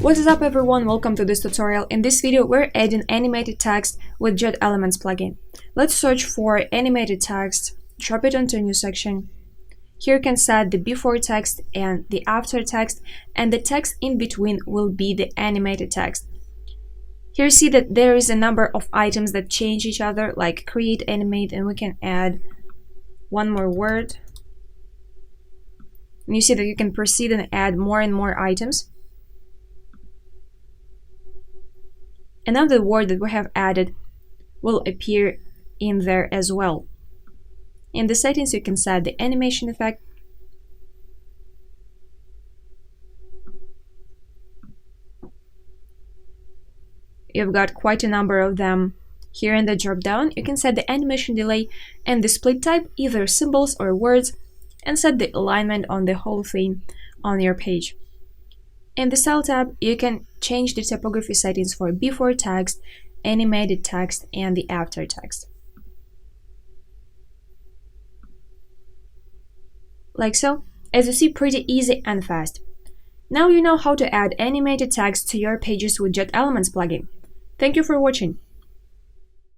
What is up everyone, welcome to this tutorial. In this video we're adding animated text with JetElements plugin. Let's search for animated text, drop it onto a new section. Here you can set the before text and the after text, and the text in between will be the animated text. Here you see that there is a number of items that change each other, like create, animate, and we can add one more word. And you see that you can proceed and add more and more items. Another word that we have added will appear in there as well. In the settings you can set the animation effect, you've got quite a number of them. Here in the drop down you can set the animation delay and the split type, either symbols or words, and set the alignment on the whole thing on your page. In the Style tab, you can change the typography settings for before text, animated text, and the after text. Like so, as you see, pretty easy and fast. Now you know how to add animated text to your pages with JetElements plugin. Thank you for watching.